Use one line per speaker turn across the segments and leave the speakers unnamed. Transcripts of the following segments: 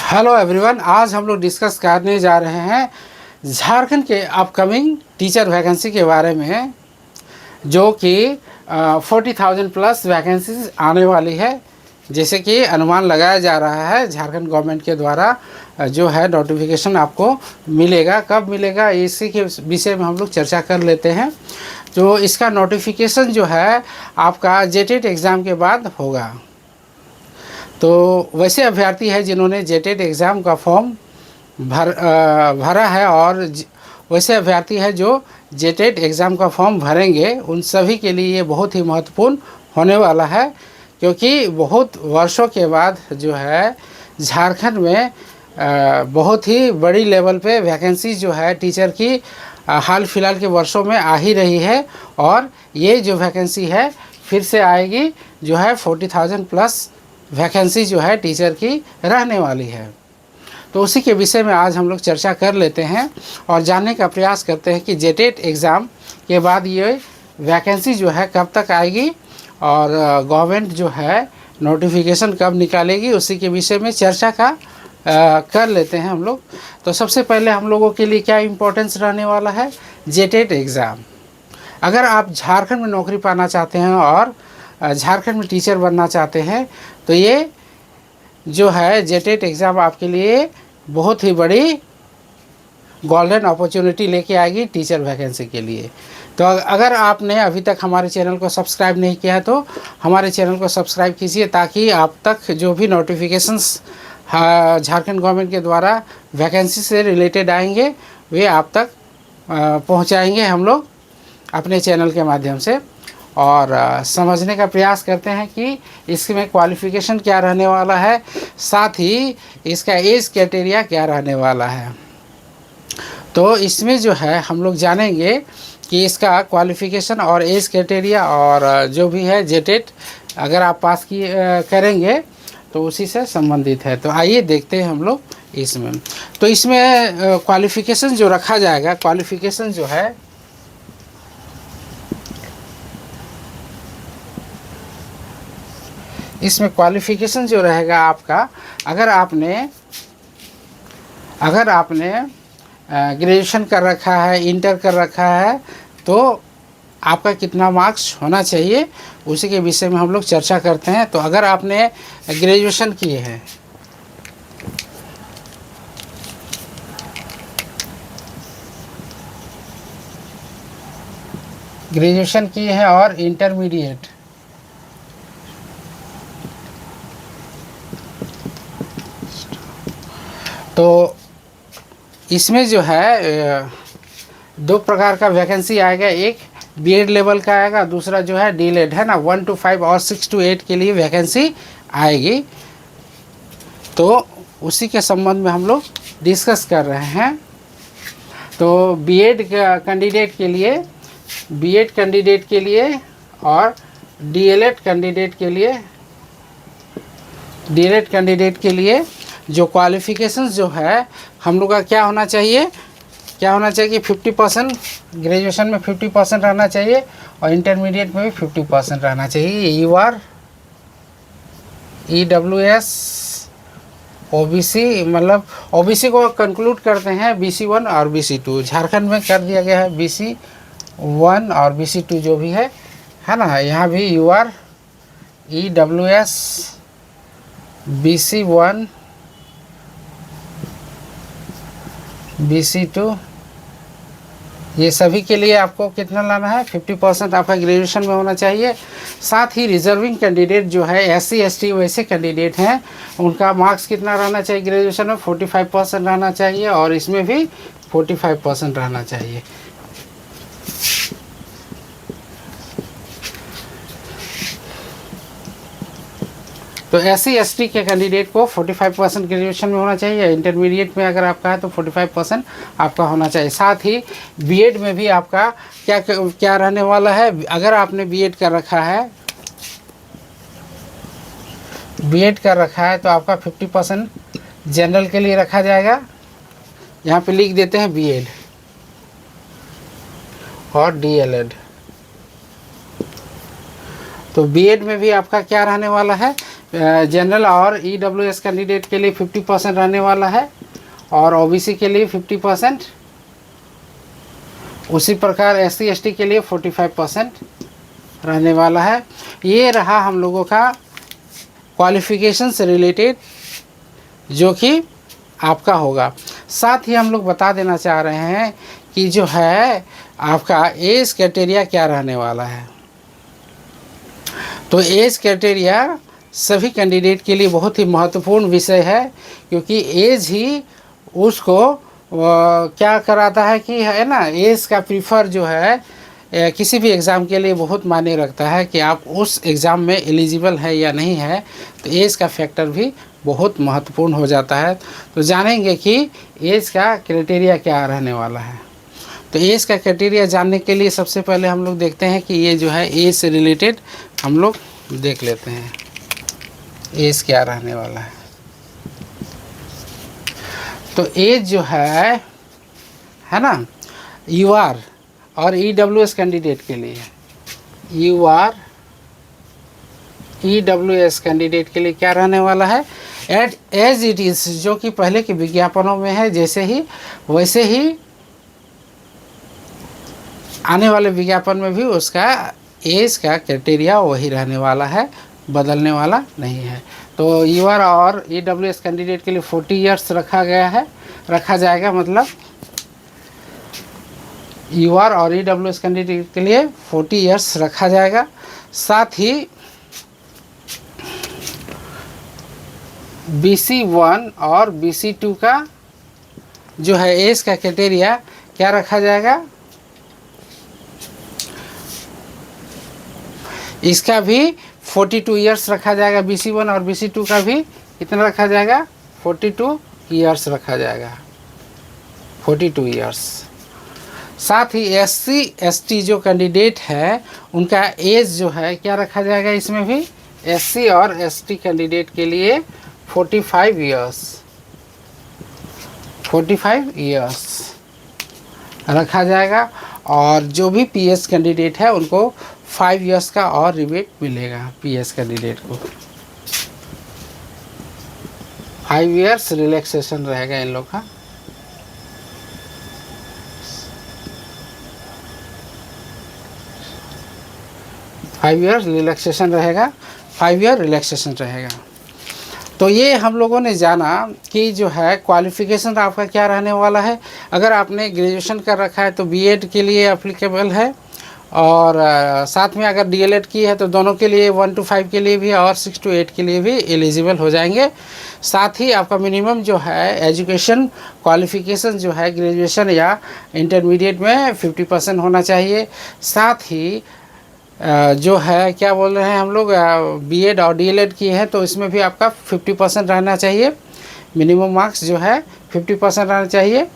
Hello everyone, आज हम लोग डिस्कस करने जा रहे हैं झारखंड के अपकमिंग टीचर वैकेंसी के बारे में, जो कि 40,000 प्लस वैकेंसीज आने वाली है। जैसे कि अनुमान लगाया जा रहा है झारखंड गवर्नमेंट के द्वारा जो है नोटिफिकेशन आपको मिलेगा। कब मिलेगा इसी के विषय में हम लोग चर्चा कर लेते हैं। तो इसका नोटिफिकेशन जो है आपका जेटेट एग्ज़ाम के बाद होगा। तो वैसे अभ्यर्थी है जिन्होंने जेटेट एग्ज़ाम का फॉर्म भरा है और वैसे अभ्यर्थी है जो जेटेट एग्ज़ाम का फॉर्म भरेंगे, उन सभी के लिए ये बहुत ही महत्वपूर्ण होने वाला है, क्योंकि बहुत वर्षों के बाद जो है झारखंड में बहुत ही बड़ी लेवल पे वैकेंसी जो है टीचर की हाल फिलहाल के वर्षों में आ ही रही है। और ये जो वैकेंसी है फिर से आएगी, जो है 40,000 प्लस वैकेंसी जो है टीचर की रहने वाली है। तो उसी के विषय में आज हम लोग चर्चा कर लेते हैं और जानने का प्रयास करते हैं कि जेटेट एग्ज़ाम के बाद ये वैकेंसी जो है कब तक आएगी और गवर्नमेंट जो है नोटिफिकेशन कब निकालेगी, उसी के विषय में चर्चा कर लेते हैं हम लोग। तो सबसे पहले हम लोगों के लिए क्या इम्पोर्टेंस रहने वाला है, जेटेट एग्ज़ाम। अगर आप झारखंड में नौकरी पाना चाहते हैं और झारखंड में टीचर बनना चाहते हैं, तो ये जो है जेटेट एग्ज़ाम आपके लिए बहुत ही बड़ी गोल्डन अपॉर्चुनिटी लेके आएगी टीचर वैकेंसी के लिए। तो अगर आपने अभी तक हमारे चैनल को सब्सक्राइब नहीं किया है तो हमारे चैनल को सब्सक्राइब कीजिए, ताकि आप तक जो भी नोटिफिकेशंस झारखंड गवर्नमेंट के द्वारा वैकेंसी से रिलेटेड आएंगे वे आप तक पहुंचाएंगे हम लोग अपने चैनल के माध्यम से। और समझने का प्रयास करते हैं कि इसमें क्वालिफ़िकेशन क्या रहने वाला है, साथ ही इसका एज क्राइटेरिया क्या रहने वाला है। तो इसमें जो है हम लोग जानेंगे कि इसका क्वालिफ़िकेशन और एज क्राइटेरिया और जो भी है जेटेट अगर आप पास करेंगे तो उसी से संबंधित है। तो आइए देखते हैं हम लोग इसमें। तो इसमें क्वालिफ़िकेशन जो रखा जाएगा, क्वालिफ़िकेशन जो है इसमें क्वालिफ़िकेशन जो रहेगा आपका, अगर आपने ग्रेजुएशन कर रखा है, इंटर कर रखा है, तो आपका कितना मार्क्स होना चाहिए उसी के विषय में हम लोग चर्चा करते हैं। तो अगर आपने ग्रेजुएशन किए हैं, और इंटरमीडिएट तो इसमें जो है दो प्रकार का वैकेंसी आएगा। एक बीएड लेवल का आएगा, दूसरा जो है डीएलएड है ना, 1 to 5 और 6 to 8 के लिए वैकेंसी आएगी। तो उसी के संबंध में हम लोग डिस्कस कर रहे हैं। तो बीएड कैंडिडेट के लिए और डीएलएड कैंडिडेट के लिए जो क्वालिफ़िकेशंस जो है हम लोग का क्या होना चाहिए कि 50% ग्रेजुएशन में 50% रहना चाहिए और इंटरमीडिएट में भी 50% रहना चाहिए। यूआर, ईडब्ल्यूएस, ओबीसी, मतलब ओबीसी को कंक्लूड करते हैं BC1 और BC2। झारखंड में कर दिया गया है BC1 और BC2 जो भी है ना। यहाँ भी यूआर, ईडब्ल्यूएस, BC1, BC2, ये सभी के लिए आपको कितना लाना है, 50% आपका ग्रेजुएशन में होना चाहिए। साथ ही रिजर्विंग कैंडिडेट जो है SC ST वैसे कैंडिडेट हैं, उनका मार्क्स कितना रहना चाहिए ग्रेजुएशन में, 45% रहना चाहिए और इसमें भी 45% रहना चाहिए। तो SC ST के कैंडिडेट को 45% ग्रेजुएशन में होना चाहिए। इंटरमीडिएट में अगर आपका है तो 45% आपका होना चाहिए। साथ ही बीएड में भी आपका क्या रहने वाला है, अगर आपने बीएड कर रखा है तो आपका 50% जनरल के लिए रखा जाएगा। यहाँ पे लिख देते हैं बीएड और डीएलएड। तो बीएड में भी आपका क्या रहने वाला है, जनरल और EWS कैंडिडेट के लिए 50% रहने वाला है और OBC के लिए 50%, उसी प्रकार SC ST के लिए 45% रहने वाला है। ये रहा हम लोगों का क्वालिफ़िकेशन से रिलेटेड जो कि आपका होगा। साथ ही हम लोग बता देना चाह रहे हैं कि जो है आपका एज क्राइटेरिया क्या रहने वाला है। तो एज क्राइटेरिया सभी कैंडिडेट के लिए बहुत ही महत्वपूर्ण विषय है, क्योंकि एज ही उसको क्या कराता है कि है ना, एज का प्रीफर जो है किसी भी एग्ज़ाम के लिए बहुत मायने रखता है कि आप उस एग्ज़ाम में एलिजिबल है या नहीं है। तो एज का फैक्टर भी बहुत महत्वपूर्ण हो जाता है। तो जानेंगे कि एज का क्राइटेरिया क्या रहने वाला है। तो एज का क्राइटेरिया जानने के लिए सबसे पहले हम लोग देखते हैं कि ये जो है एज से रिलेटेड हम लोग देख लेते हैं एज क्या रहने वाला है। तो एज जो है ना, UR और EWS कैंडिडेट के लिए, UR EWS कैंडिडेट के लिए क्या रहने वाला है, एज इट इज़, जो कि पहले के विज्ञापनों में है जैसे ही वैसे ही आने वाले विज्ञापन में भी उसका एज का क्राइटेरिया वही रहने वाला है, बदलने वाला नहीं है। तो UR और EWS कैंडिडेट के लिए 40 इयर्स रखा गया है, रखा जाएगा। मतलब UR और EWS कैंडिडेट के लिए 40 इयर्स रखा जाएगा। साथ ही BC1 और BC2 का जो है एज का क्राइटेरिया क्या रखा जाएगा, इसका भी 42 इयर्स रखा जाएगा। BC1 और BC2 का भी कितना रखा जाएगा, 42 इयर्स रखा जाएगा, 42 इयर्स। साथ ही SC ST जो कैंडिडेट है उनका एज जो है क्या रखा जाएगा, इसमें भी SC और ST कैंडिडेट के लिए 45 इयर्स, 45 इयर्स रखा जाएगा। और जो भी PS कैंडिडेट है उनको 5 इयर्स का और रिबेट मिलेगा। PS कैंडिडेट को 5 इयर्स रिलैक्सेशन रहेगा इन लोग का। फाइव ईयर रिलैक्सेशन रहेगा, 5 ईयर रिलैक्सेशन रहेगा। तो ये हम लोगों ने जाना कि जो है क्वालिफ़िकेशन आपका क्या रहने वाला है। अगर आपने ग्रेजुएशन कर रखा है तो B.Ed के लिए एप्लीकेबल है, और साथ में अगर DLED की है तो दोनों के लिए 1 to 5 के लिए भी और 6 to 8 के लिए भी एलिजिबल हो जाएंगे। साथ ही आपका मिनिमम जो है एजुकेशन क्वालिफ़िकेशन जो है ग्रेजुएशन या इंटरमीडिएट में 50% होना चाहिए। साथ ही जो है क्या बोल रहे हैं हम लोग, B.Ed और DLED की है तो इसमें भी आपका 50% रहना चाहिए, मिनिमम मार्क्स जो है 50% रहना चाहिए।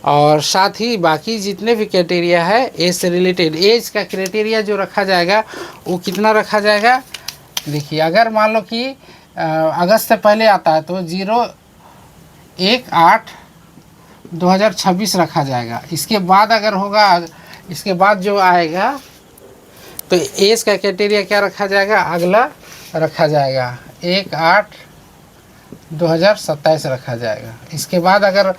और साथ ही बाकी जितने भी क्राइटेरिया है एज से रिलेटेड, एज का क्राइटेरिया जो रखा जाएगा वो कितना रखा जाएगा, देखिए अगर मान लो कि अगस्त से पहले आता है तो 01/8/2026 रखा जाएगा। इसके बाद अगर होगा, इसके बाद जो आएगा तो एज का क्राइटेरिया क्या रखा जाएगा, अगला रखा जाएगा 1/8/2027 रखा जाएगा। इसके बाद अगर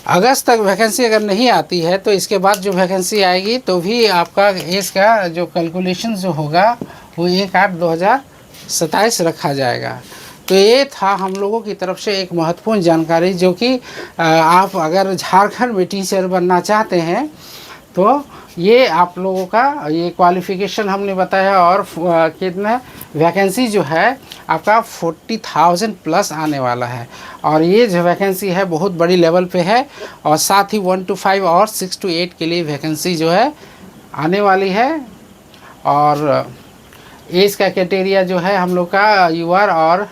अगस्त तक वैकेंसी अगर नहीं आती है तो इसके बाद जो वैकेंसी आएगी तो भी आपका एज का जो कैलकुलेशन जो होगा वो 1/8/2027 रखा जाएगा। तो ये था हम लोगों की तरफ से एक महत्वपूर्ण जानकारी, जो कि आप अगर झारखंड में टीचर बनना चाहते हैं तो ये आप लोगों का ये क्वालिफ़िकेशन हमने बताया, और कितना वैकेंसी जो है आपका 40,000 प्लस आने वाला है। और ये जो वैकेंसी है बहुत बड़ी लेवल पे है, और साथ ही 1 to 5 और 6 to 8 के लिए वैकेंसी जो है आने वाली है। और एज का क्राइटेरिया जो है हम लोग का UR और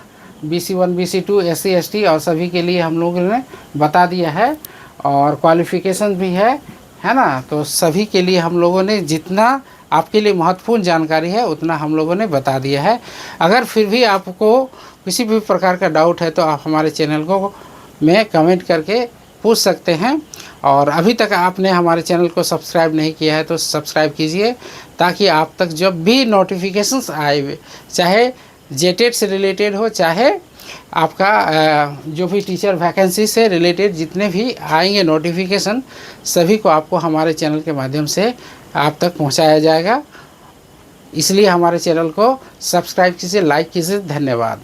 BC1 BC2 SC ST और सभी के लिए हम लोगों ने बता दिया है, और क्वालिफ़िकेशन भी है ना। तो सभी के लिए हम लोगों ने जितना आपके लिए महत्वपूर्ण जानकारी है उतना हम लोगों ने बता दिया है। अगर फिर भी आपको किसी भी प्रकार का डाउट है तो आप हमारे चैनल को में कमेंट करके पूछ सकते हैं। और अभी तक आपने हमारे चैनल को सब्सक्राइब नहीं किया है तो सब्सक्राइब कीजिए, ताकि आप तक जब भी नोटिफिकेशंस आए, चाहे जेटेड से रिलेटेड हो, चाहे आपका जो भी टीचर वैकेंसी से रिलेटेड जितने भी आएंगे नोटिफिकेशन, सभी को आपको हमारे चैनल के माध्यम से आप तक पहुंचाया जाएगा। इसलिए हमारे चैनल को सब्सक्राइब कीजिए, लाइक कीजिए। धन्यवाद।